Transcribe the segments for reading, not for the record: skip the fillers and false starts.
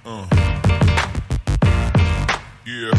Yeah. Yeah.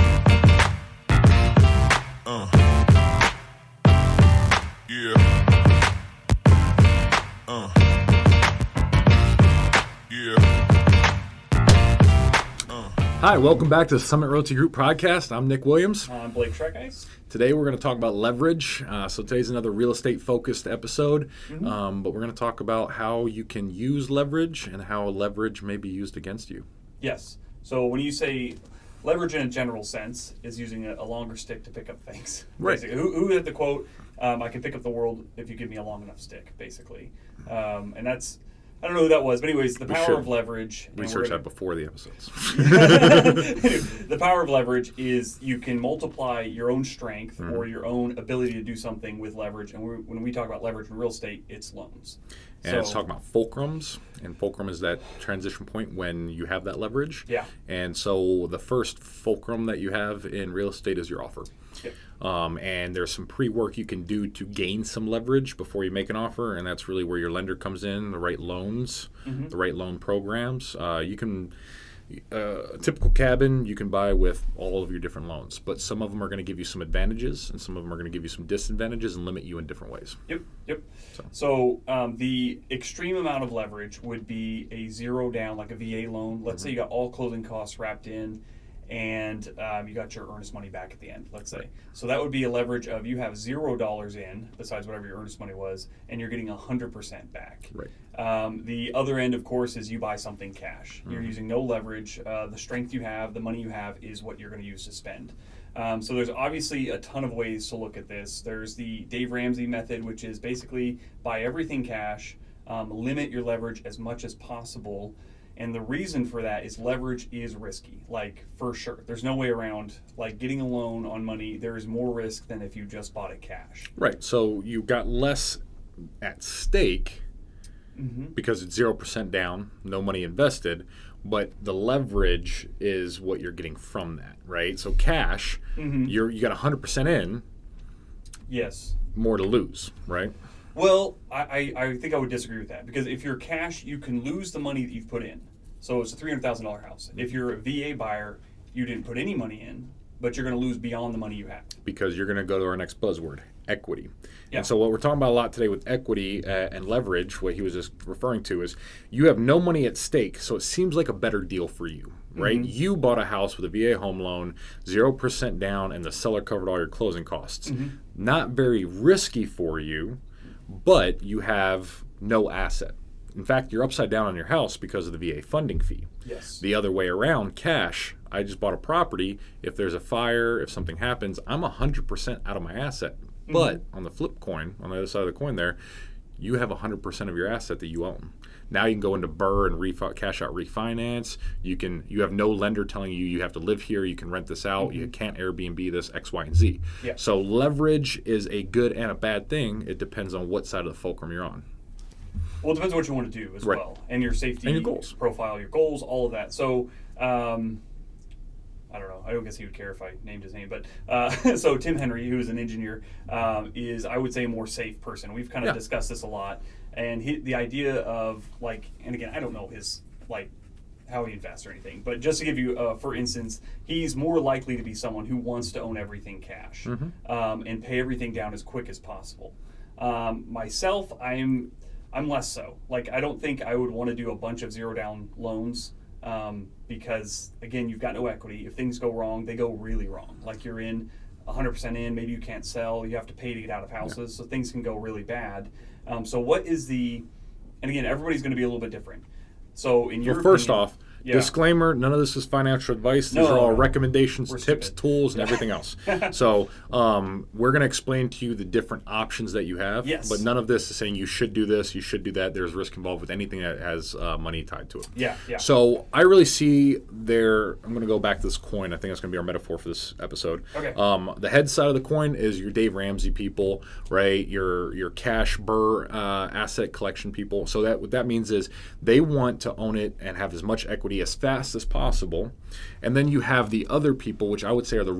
Hi, welcome back to the Summit Realty Group podcast. I'm Nick Williams. I'm Blake Shrekice. Today we're going to talk about leverage. So today's another real estate focused episode, but we're going to talk about how you can use leverage and how leverage may be used against you. Yes. So when you say leverage in a general sense is using a longer stick to pick up things. Right. Basically. Who had the quote, I can pick up the world if you give me a long enough stick, basically. And that's, I don't know who that was, but anyways, the power of leverage. Research that before the episodes. The power of leverage is you can multiply your own strength or your own ability to do something with leverage. And when we talk about leverage in real estate, it's loans. And it's talking about fulcrums, and fulcrum is that transition point when you have that leverage. Yeah. And so the first fulcrum that you have in real estate is your offer. Yep. And there's some pre-work you can do to gain some leverage before you make an offer, and that's really where your lender comes in, the right loans, the right loan programs. You can a typical cabin you can buy with all of your different loans, but some of them are going to give you some advantages, and some of them are going to give you some disadvantages and limit you in different ways. Yep. So the extreme amount of leverage would be a zero down, like a VA loan. Let's say you got all closing costs wrapped in, and you got your earnest money back at the end, let's say. So that would be a leverage of you have $0 in, besides whatever your earnest money was, and you're getting 100% back. Right. The other end, of course, is you buy something cash. You're using no leverage. The strength you have, the money you have, is what you're going to use to spend. So there's obviously a ton of ways to look at this. There's the Dave Ramsey method, which is basically buy everything cash, limit your leverage as much as possible. And the reason for that is leverage is risky, like for sure. There's no way around, like getting a loan on money, there is more risk than if you just bought it cash. Right, so you got less at stake because it's 0% down, no money invested, but the leverage is what you're getting from that, right? So cash, you got 100% in, yes, more to lose, right? Well, I think I would disagree with that, because if you're cash, you can lose the money that you've put in. So it's a $300,000 house. If you're a VA buyer, you didn't put any money in, but you're going to lose beyond the money you have. Because you're going to go to our next buzzword, equity. Yeah. And so what we're talking about a lot today with equity and leverage, what he was just referring to, is you have no money at stake, so it seems like a better deal for you, right? You bought a house with a VA home loan, 0% down, and the seller covered all your closing costs. Not very risky for you, but you have no asset. In fact, you're upside down on your house because of the VA funding fee. Yes. The other way around, cash, I just bought a property. If there's a fire, if something happens, I'm 100% out of my asset. But on the flip coin, on the other side of the coin there, you have 100% of your asset that you own. Now you can go into BRRRR and cash out refinance. You have no lender telling you have to live here, you can rent this out, you can't Airbnb this, X, Y, and Z. Yeah. So leverage is a good and a bad thing. It depends on what side of the fulcrum you're on. Well, it depends what you want to do as well, and your safety and your goals. profile, your goals, all of that. So, I don't know. I don't guess he would care if I named his name, but so Tim Henry, who is an engineer, is, I would say, a more safe person. We've kind of discussed this a lot, and the idea of and again, I don't know his how he invests or anything, but just to give you, for instance, he's more likely to be someone who wants to own everything cash and pay everything down as quick as possible. Myself, I'm less so. I don't think I would want to do a bunch of zero down loans because, again, you've got no equity. If things go wrong, they go really wrong. You're in 100% in, maybe you can't sell, you have to pay to get out of houses, so things can go really bad. So what is and again, everybody's going to be a little bit different. So in your first opinion, off, disclaimer, none of this is financial advice. These are all recommendations, tips, tools, and everything else. So we're going to explain to you the different options that you have. Yes. But none of this is saying you should do this, you should do that. There's risk involved with anything that has money tied to it. Yeah. So I really see I'm going to go back to this coin. I think that's going to be our metaphor for this episode. Okay. The head side of the coin is your Dave Ramsey people, right? Your cash BRRRR asset collection people. So what that means is they want to own it and have as much equity as fast as possible. And then you have the other people, which I would say are the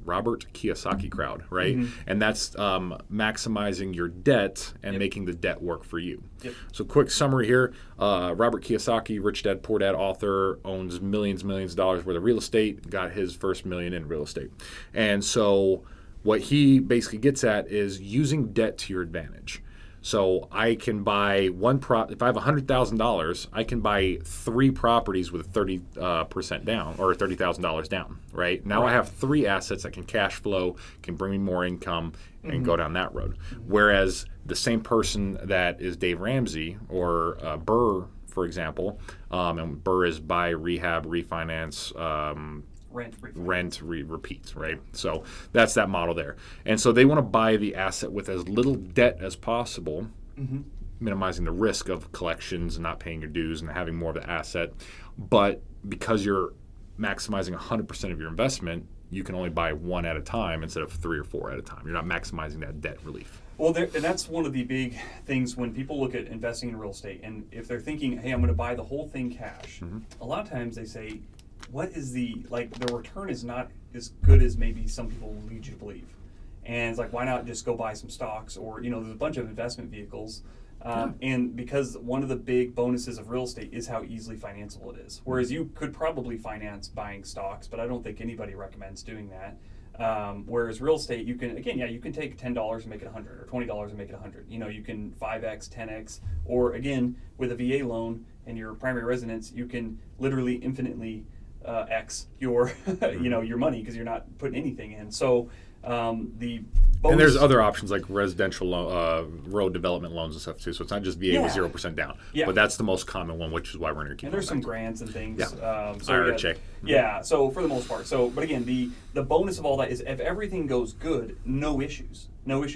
Robert Kiyosaki crowd, right? Mm-hmm. And that's maximizing your debt and making the debt work for you. Yep. So quick summary here. Robert Kiyosaki, Rich Dad, Poor Dad author, owns millions of dollars worth of real estate, got his first million in real estate. And so what he basically gets at is using debt to your advantage. So I can buy if I have $100,000, I can buy 3 properties with 30% down or $30,000 down, right? Now I have 3 assets that can cash flow, can bring me more income, and go down that road. Whereas the same person that is Dave Ramsey or Burr, for example, and Burr is buy, rehab, refinance, repeat, right? So that's that model there. And so they want to buy the asset with as little debt as possible, minimizing the risk of collections and not paying your dues and having more of the asset. But because you're maximizing 100% of your investment, you can only buy 1 at a time instead of 3 or 4 at a time. You're not maximizing that debt relief. Well, and that's one of the big things when people look at investing in real estate. And if they're thinking, hey, I'm going to buy the whole thing cash, a lot of times they say, what is the return is not as good as maybe some people lead you to believe. And it's like, why not just go buy some stocks or, there's a bunch of investment vehicles. And because one of the big bonuses of real estate is how easily financeable it is. Whereas you could probably finance buying stocks, but I don't think anybody recommends doing that. Whereas real estate, you can take $10 and make it 100 or $20 and make it 100. You can 5x, 10x, or again, with a VA loan and your primary residence, you can literally infinitely X your your money because you're not putting anything in. So the bonus, and there's other options like residential road development loans and stuff too. So it's not just VA with 0% down, but that's the most common one, which is why we're going to keep. And there's some grants and things. IRA check. Yeah. So for the most part. So, but again, the bonus of all that is if everything goes good, no issues.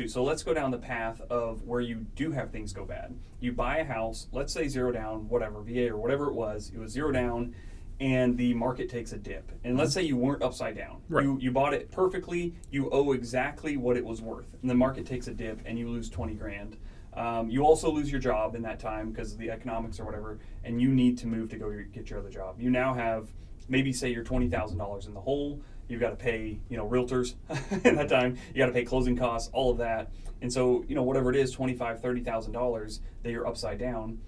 So let's go down the path of where you do have things go bad. You buy a house, let's say 0 down, whatever VA or whatever it was 0 down. And the market takes a dip. And let's say you weren't upside down. Right. You bought it perfectly, you owe exactly what it was worth. And the market takes a dip and you lose 20 grand. You also lose your job in that time because of the economics or whatever, and you need to move to go get your other job. You now have, maybe say you're $20,000 in the hole, you've got to pay, realtors in that time, you got to pay closing costs, all of that. And so, whatever it is, $25,000, $30,000 that you're upside down,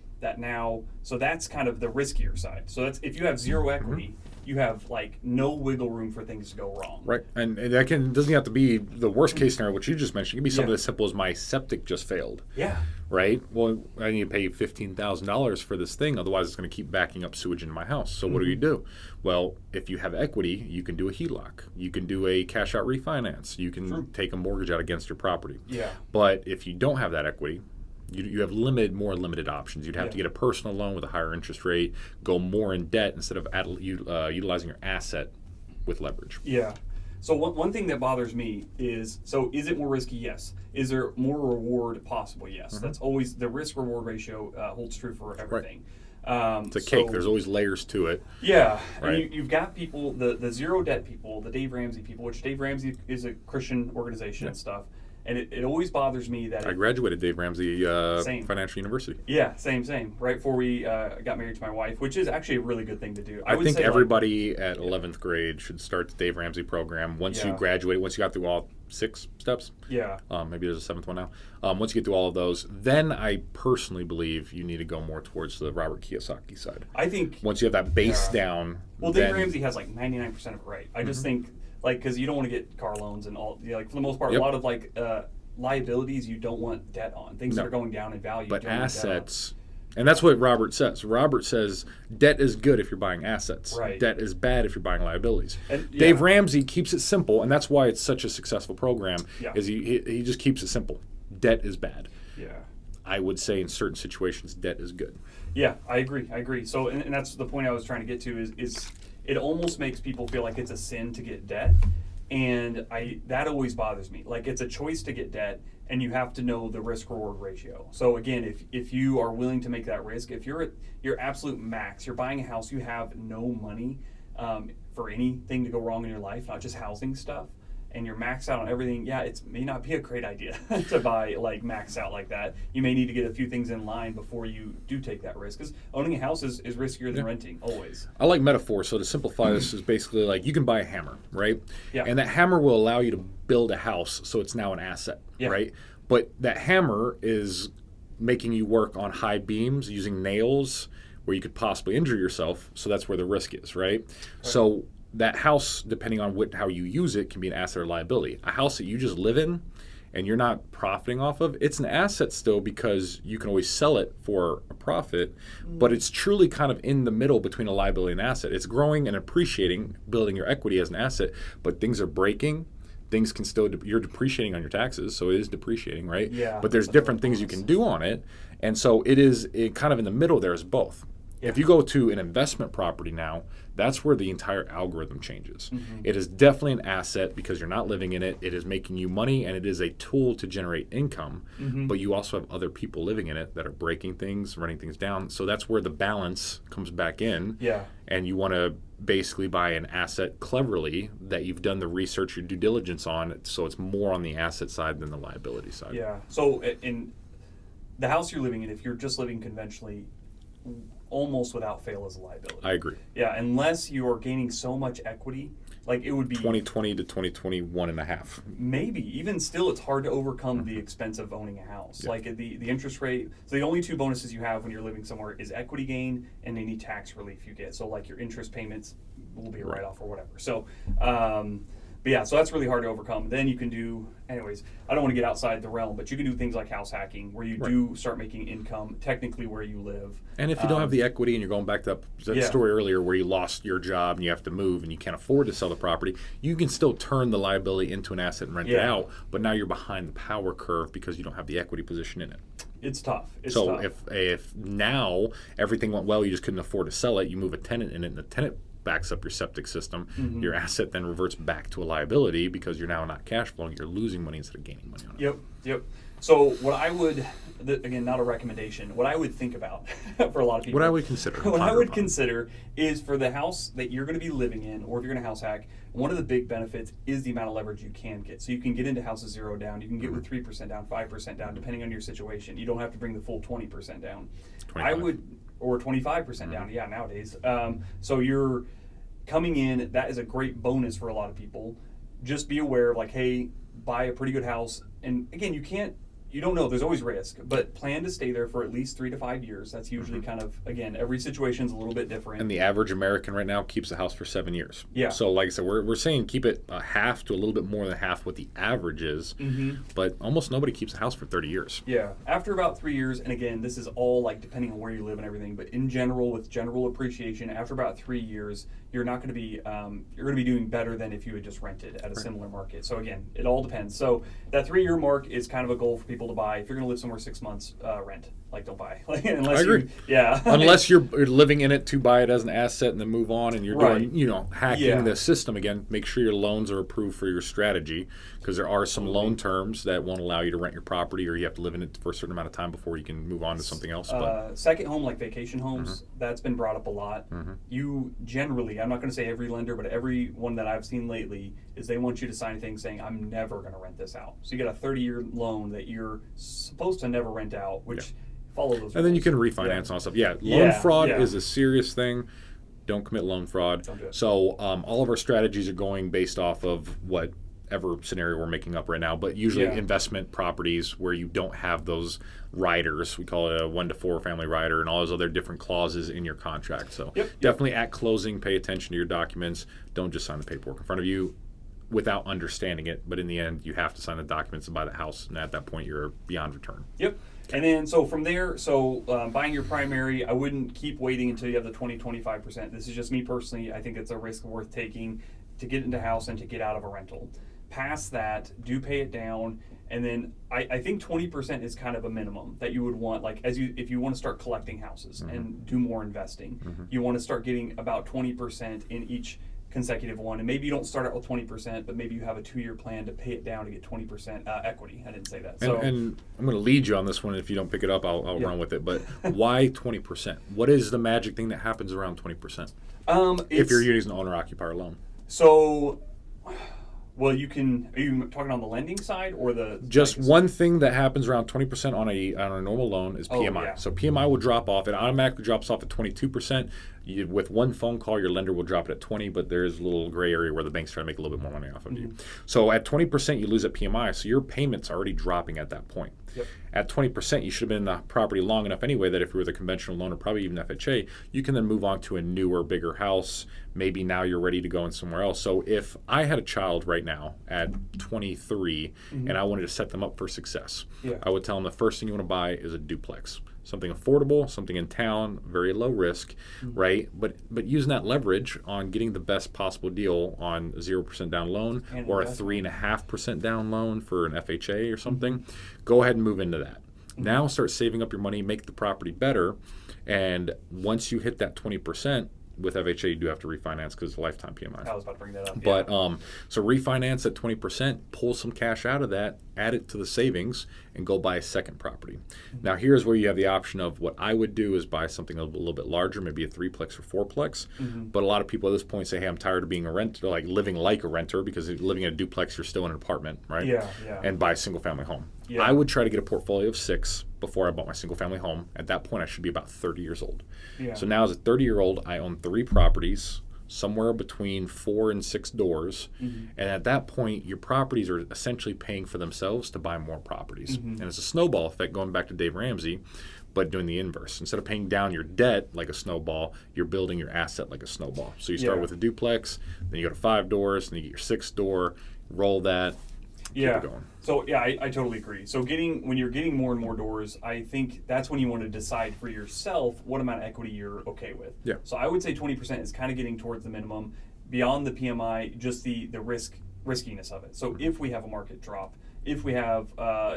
so that's kind of the riskier side. So that's if you have 0 equity, you have no wiggle room for things to go wrong. Right, and that doesn't have to be the worst case scenario, which you just mentioned. It can be something as simple as my septic just failed. Yeah. Right. Well, I need to pay $15,000 for this thing, otherwise it's going to keep backing up sewage into my house. So what do? Well, if you have equity, you can do a HELOC. You can do a cash out refinance. You can take a mortgage out against your property. Yeah. But if you don't have that equity, you have more limited options. You'd have to get a personal loan with a higher interest rate, go more in debt instead of utilizing your asset with leverage. Yeah. So one thing that bothers me is it more risky? Yes. Is there more reward possible? Yes. That's always the risk-reward ratio holds true for everything. Right. It's a cake. There's always layers to it. Yeah. Right. And you've got people, the zero debt people, the Dave Ramsey people, which Dave Ramsey is a Christian organization and stuff. And it always bothers me that I graduated Dave Ramsey Financial University. Yeah, same. Right before we got married to my wife, which is actually a really good thing to do. I think everybody at 11th grade should start the Dave Ramsey program. Once you graduate, once you got through all 6 steps. Yeah. Maybe there's a 7th one now. Once you get through all of those, then I personally believe you need to go more towards the Robert Kiyosaki side. I think once you have that base down. Well, Dave Ramsey has 99% of it right. I just think because you don't want to get car loans and all. For the most part, a lot of liabilities you don't want debt on. Things that are going down in value. But assets, and that's what Robert says. Robert says debt is good if you're buying assets. Right. Debt is bad if you're buying liabilities. And, Dave Ramsey keeps it simple, and that's why it's such a successful program. Yeah. Is he just keeps it simple. Debt is bad. Yeah. I would say in certain situations, debt is good. Yeah, I agree. So, and that's the point I was trying to get to is it almost makes people feel like it's a sin to get debt. And that always bothers me. It's a choice to get debt, and you have to know the risk-reward ratio. So again, if you are willing to make that risk, if you're at your absolute max, you're buying a house, you have no money for anything to go wrong in your life, not just housing stuff, and you're maxed out on everything, it may not be a great idea to buy like max out like that. You may need to get a few things in line before you do take that risk, because owning a house is riskier than renting, always. I like metaphor. So to simplify this is basically like you can buy a hammer, right? Yeah. And that hammer will allow you to build a house, so it's now an asset, right? But that hammer is making you work on high beams using nails where you could possibly injure yourself, so that's where the risk is, right? So that house, depending on how you use it, can be an asset or liability. A house that you just live in and you're not profiting off of, it's an asset still because you can always sell it for a profit, but it's truly kind of in the middle between a liability and asset. It's growing and appreciating, building your equity as an asset, but things are breaking. Things can still, you're depreciating on your taxes, so it is depreciating, right? Yeah. But there's different things you can do on it, and so it is kind of in the middle there is both. Yeah. If you go to an investment property now, that's where the entire algorithm changes. It is definitely an asset because you're not living in it. It is making you money, and it is a tool to generate income. But you also have other people living in it that are breaking things, running things down. So that's where the balance comes back in. Yeah. And you want to basically buy an asset cleverly that you've done the research, your due diligence on, so it's more on the asset side than the liability side. Yeah. So in the house you're living in, if you're just living conventionally, almost without fail is a liability. I agree. Yeah, unless you are gaining so much equity, like it would be 2020 to 2021 and a half. Maybe even still, it's hard to overcome the expense of owning a house. Like the interest rate. So the only two bonuses you have when you're living somewhere is equity gain and any tax relief you get. So like your interest payments will be a write-off or whatever. So. But yeah, so that's really hard to overcome. Then you can do, anyways, I don't want to get outside the realm, but you can do things like house hacking where you do start making income technically where you live. And if you don't have the equity and you're going back to that story earlier where you lost your job and you have to move and you can't afford to sell the property, you can still turn the liability into an asset and rent it out, but now you're behind the power curve because you don't have the equity position in it. It's tough. So if now everything went well, you just couldn't afford to sell it, you move a tenant in it and the tenant backs up your septic system, your asset then reverts back to a liability because you're now not cash flowing, you're losing money instead of gaining money on it. Yep. So what I would, again, not a recommendation, what I would think about for a lot of people. What I would consider. What I would consider is for the house that you're going to be living in, or if you're going to house hack, one of the big benefits is the amount of leverage you can get. So you can get into houses 0 down. You can get with 3% down, 5% down, depending on your situation. You don't have to bring the full 20% down. 25. Or 25% down, nowadays. So you're coming in, that is a great bonus for a lot of people. Just be aware of like, hey, buy a pretty good house. And again, you don't know, there's always risk, but plan to stay there for at least 3 to 5 years. That's usually kind of, again, every situation's a little bit different. And the average American right now keeps the house for 7 years. Yeah. So like I said, we're saying keep it half to a little bit more than half what the average is, but almost nobody keeps the house for 30 years. Yeah. After about 3 years, and again, this is all like depending on where you live and everything, but in general, with general appreciation, after about 3 years, you're not going to be you're going to be doing better than if you had just rented at a similar market. So again, it all depends. So that 3-year mark is kind of a goal for people to buy. If you're going to live somewhere 6 months, rent. Like, don't buy. Unless I agree. Unless you're living in it to buy it as an asset and then move on, and you're doing, hacking the system again. Make sure your loans are approved for your strategy, because there are some loan terms that won't allow you to rent your property, or you have to live in it for a certain amount of time before you can move on to something else. Second home, like vacation homes, that's been brought up a lot. You generally, I'm not going to say every lender, but every one that I've seen lately is they want you to sign things saying, I'm never going to rent this out. So you get a 30-year loan that you're supposed to never rent out, which follow those rules. And then you can refinance on stuff. Loan fraud is a serious thing. Don't commit loan fraud. Don't do it. So all of our strategies are going based off of whatever scenario we're making up right now, but usually investment properties where you don't have those riders. We call it a 1 to 4 family rider and all those other different clauses in your contract. So definitely at closing, pay attention to your documents. Don't just sign the paperwork in front of you without understanding it. But in the end, you have to sign the documents to buy the house, and at that point, you're beyond return. And then, so from there, buying your primary, I wouldn't keep waiting until you have the 20-25%. This is just me personally. I think it's a risk worth taking to get into a house and to get out of a rental. Past that, do pay it down. And then I think 20% is kind of a minimum that you would want. Like if you want to start collecting houses and do more investing, you want to start getting about 20% in each consecutive one, and maybe you don't start out with 20%, but maybe you have a 2-year plan to pay it down to get 20% equity. I didn't say that. So, and I'm going to lead you on this one. If you don't pick it up, I'll run with it. But why 20%? What is the magic thing that happens around 20%? If you're using an owner-occupier loan. So Well, you can. Are you talking on the lending side or the? Just like, one thing that happens around 20% on a normal loan is PMI. yeah. So PMI will drop off. It automatically drops off at 22%. With one phone call, your lender will drop it at 20, but there's a little gray area where the bank's trying to make a little bit more money off of you. So at 20%, you lose at PMI. So your payment's already dropping at that point. Yep. At 20%, you should have been in the property long enough anyway that if you were the conventional loan or probably even FHA, you can then move on to a newer, bigger house. Maybe now you're ready to go in somewhere else. So if I had a child right now at 23 and I wanted to set them up for success, I would tell them the first thing you want to buy is a duplex. Something affordable, something in town, very low risk, right? But using that leverage on getting the best possible deal on 0% down loan or a 3.5% down loan for an FHA or something, go ahead and move into that. Now start saving up your money, make the property better, and once you hit that 20%, with FHA, you do have to refinance because it's a lifetime PMI. I was about to bring that up. But so refinance at 20%, pull some cash out of that, add it to the savings, and go buy a second property. Now here's where you have the option of what I would do is buy something a little bit larger, maybe a 3-plex or 4-plex. But a lot of people at this point say, hey, I'm tired of being a renter, like living like a renter, because living in a duplex, you're still in an apartment, right? Yeah. And buy a single family home. Yeah. I would try to get a portfolio of 6 before I bought my single family home. At that point, I should be about 30 years old. Yeah. So now as a 30-year-old, I own 3 properties, somewhere between 4 and 6 doors. And at that point, your properties are essentially paying for themselves to buy more properties. And it's a snowball effect, going back to Dave Ramsey, but doing the inverse. Instead of paying down your debt like a snowball, you're building your asset like a snowball. So you start with a duplex, then you go to 5 doors, then you get your 6th door, roll that, keep it going. So I totally agree. So when you're getting more and more doors, I think that's when you want to decide for yourself what amount of equity you're okay with. Yeah. So I would say 20% is kind of getting towards the minimum. Beyond the PMI, just the riskiness of it. So if we have a market drop, if we have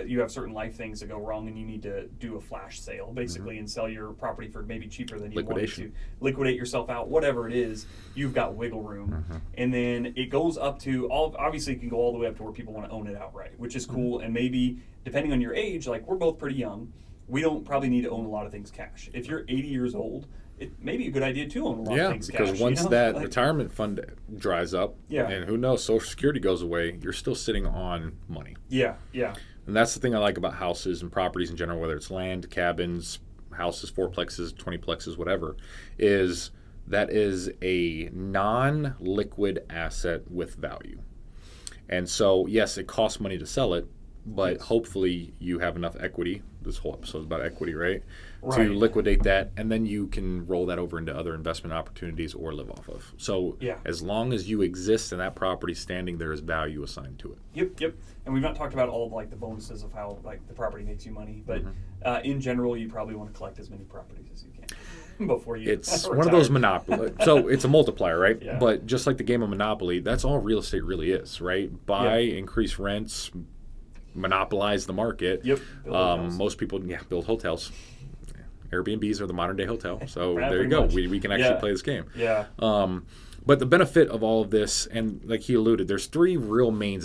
you have certain life things that go wrong and you need to do a flash sale basically and sell your property for maybe cheaper than you wanted to, liquidate yourself out, whatever it is, you've got wiggle room. And then it goes up to obviously it can go all the way up to where people want to own it outright, which is cool. And maybe depending on your age, like we're both pretty young, we don't probably need to own a lot of things cash. If you're 80 years old, it may be a good idea to own a lot of things cash. Yeah, because once that retirement fund dries up, Yeah. and who knows, Social Security goes away, you're still sitting on money. Yeah. And that's the thing I like about houses and properties in general, whether it's land, cabins, houses, 4-plexes, 20-plexes, whatever, is that is a non-liquid asset with value. And so, yes, it costs money to sell it, but hopefully you have enough equity. This whole episode is about equity, right? To liquidate that, and then you can roll that over into other investment opportunities or live off of. So as long as you exist and that property standing, there is value assigned to it. Yep. And we've not talked about all of like the bonuses of how like the property makes you money, but in general, you probably want to collect as many properties as you can before you. It's retire. one of those monopoly. So it's a multiplier, right? Yeah. But just like the game of Monopoly, that's all real estate really is, right? Buy, increase rents, monopolize the market. Yep. Most people, build hotels. Airbnbs are the modern day hotel. So there you go. Much. We can actually play this game. Yeah. But the benefit of all of this, and like he alluded, there's 3 real ways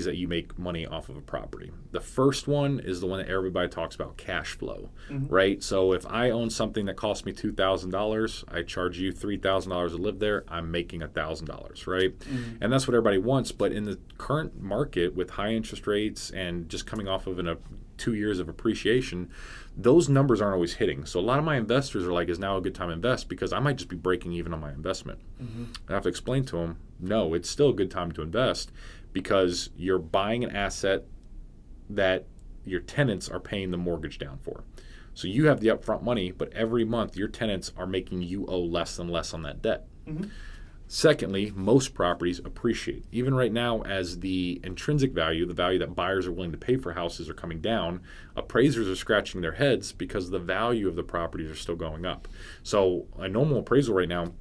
that you make money off of a property. The first one is the one that everybody talks about, cash flow, right? So if I own something that cost me $2,000, I charge you $3,000 to live there, I'm making $1,000, right? And that's what everybody wants. But in the current market with high interest rates and just coming off of 2 years of appreciation, those numbers aren't always hitting. So a lot of my investors are like, is now a good time to invest? Because I might just be breaking even on my investment. I have to explain to them, no, it's still a good time to invest because you're buying an asset that your tenants are paying the mortgage down for. So you have the upfront money, but every month your tenants are making you owe less and less on that debt. Secondly, most properties appreciate. Even right now, as the intrinsic value, the value that buyers are willing to pay for houses are coming down, appraisers are scratching their heads because the value of the properties are still going up. So a normal appraisal right now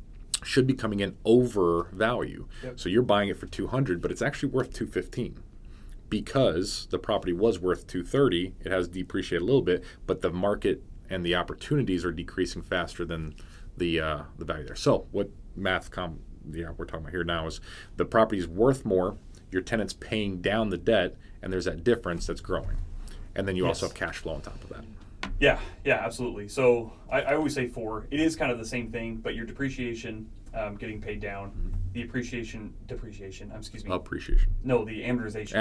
should be coming in over value. So you're buying it for $200, but it's actually worth $215 because the property was worth $230. It has depreciated a little bit, but the market and the opportunities are decreasing faster than the value there. So what we're talking about here now is the property is worth more, your tenant's paying down the debt, and there's that difference that's growing. And then you also have cash flow on top of that. Yeah, absolutely. So I always say 4. It is kind of the same thing, but your depreciation getting paid down the depreciation. Excuse me. Appreciation. No, the amortization.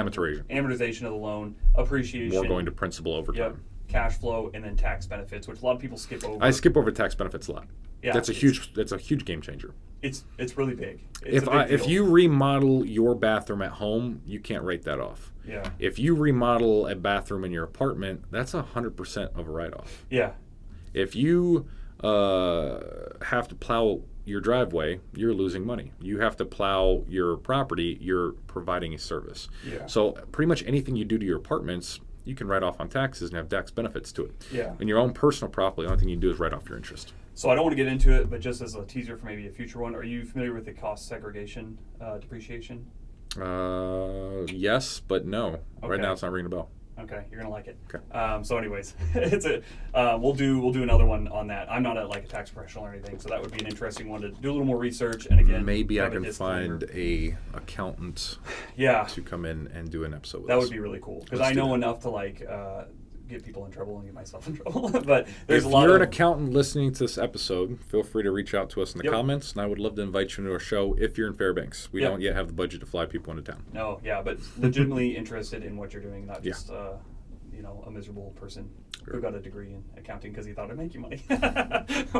Amortization of the loan, appreciation. More going to principal over time. Yep. Cash flow, and then tax benefits, which a lot of people skip over. I skip over tax benefits a lot. Yeah, that's a huge game changer. It's really big. It's if you remodel your bathroom at home, you can't write that off. Yeah. If you remodel a bathroom in your apartment, that's 100% of a write-off. Yeah. If you have to plow your driveway, you're losing money. You have to plow your property, you're providing a service. Yeah. So pretty much anything you do to your apartments, you can write off on taxes and have tax benefits to it. Yeah. In your own personal property, the only thing you can do is write off your interest. So I don't want to get into it, but just as a teaser for maybe a future one, are you familiar with the cost segregation depreciation? Yes, but no. Okay. Right now it's not ringing a bell. Okay, you're gonna like it. Okay. So, anyways, we'll do another one on that. I'm not a tax professional or anything, so that would be an interesting one to do a little more research. And again, maybe I can find a accountant. To come in and do an episode with that us. would be really cool because I know enough to get people in trouble and get myself in trouble. But there's a lot. If you're an accountant listening to this episode, feel free to reach out to us in the Yep. comments, and I would love to invite you into our show if you're in Fairbanks. We Yep. don't yet have the budget to fly people into town. No, yeah, but legitimately interested in what you're doing, not just a miserable person who got a degree in accounting because he thought it'd make you money.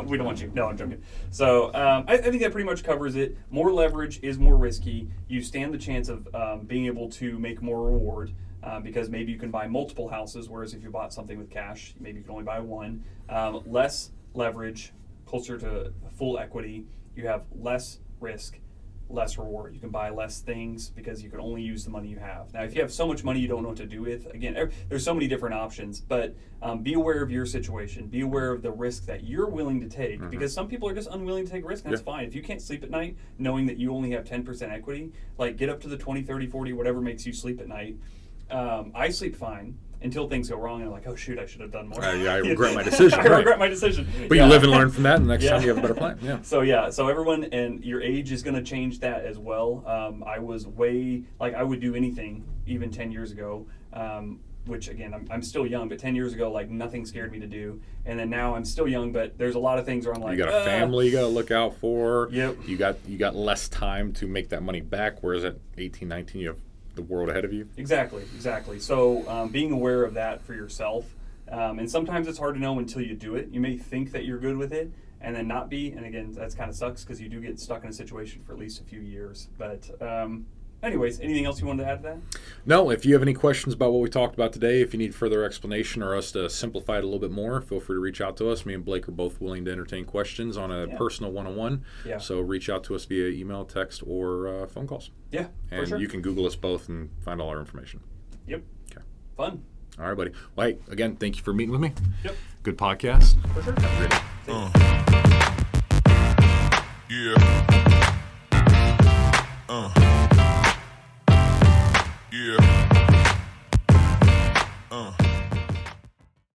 We don't want you. No, I'm joking. So I think that pretty much covers it. More leverage is more risky. You stand the chance of being able to make more reward because maybe you can buy multiple houses, whereas if you bought something with cash, maybe you can only buy one. Less leverage, closer to full equity. You have less risk, less reward. You can buy less things because you can only use the money you have. Now, if you have so much money you don't know what to do with, again, there's so many different options, but be aware of your situation. Be aware of the risk that you're willing to take because some people are just unwilling to take risk, and that's fine. If you can't sleep at night knowing that you only have 10% equity, get up to the 20, 30, 40, whatever makes you sleep at night. I sleep fine until things go wrong and I'm like, oh shoot, I should have done more. I regret my decision. I regret my decision. But you live and learn from that, and next time you have a better plan. Yeah. So everyone, and your age is going to change that as well. I was I would do anything even 10 years ago, which again, I'm still young, but 10 years ago, nothing scared me to do. And then now I'm still young, but there's a lot of things where I'm like, you got a family you got to look out for. Yep. You got less time to make that money back, whereas at 18, 19, you have the world ahead of you. Exactly. So being aware of that for yourself, and sometimes it's hard to know until you do it. You may think that you're good with it and then not be, and again, that's kind of sucks because you do get stuck in a situation for at least a few years. But anyways, anything else you wanted to add to that? No, if you have any questions about what we talked about today, if you need further explanation or us to simplify it a little bit more, feel free to reach out to us. Me and Blake are both willing to entertain questions on a personal one-on-one. Yeah. So reach out to us via email, text, or phone calls. Yeah, and for sure. You can Google us both and find all our information. Yep. Okay. Fun. All right, buddy. Well, hey, again, thank you for meeting with me. Yep. Good podcast. For sure. Have a great day. Yeah.